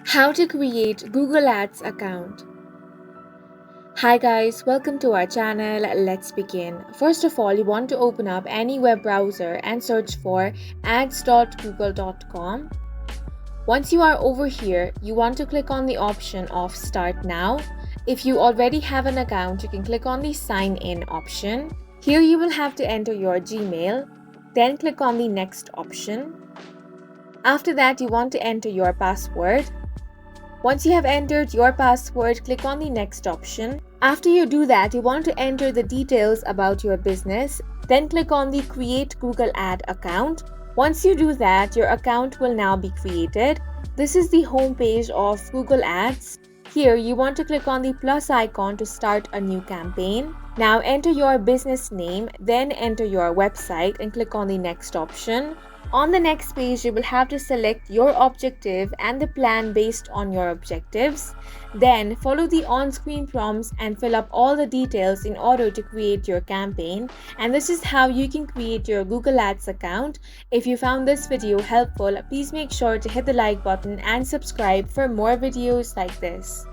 How to create Google Ads account. Hi guys, welcome to our channel. Let's begin. First of all, you want to open up any web browser and search for ads.google.com. Once you are over here, you want to click on the option of Start Now. If you already have an account, you can click on the Sign In option. Here you will have to enter your Gmail, then click on the Next option. After that, you want to enter your password. Once you have entered your password, click on the next option. After you do that, you want to enter the details about your business. Then click on the Create Google Ad account. Once you do that, your account will now be created. This is the home page of Google Ads. Here, you want to click on the plus icon to start a new campaign. Now enter your business name, then enter your website and click on the next option. On the next page, you will have to select your objective and the plan based on your objectives. Then follow the on-screen prompts and fill up all the details in order to create your campaign. And this is how you can create your Google Ads account. If you found this video helpful, please make sure to hit the like button and subscribe for more videos like this.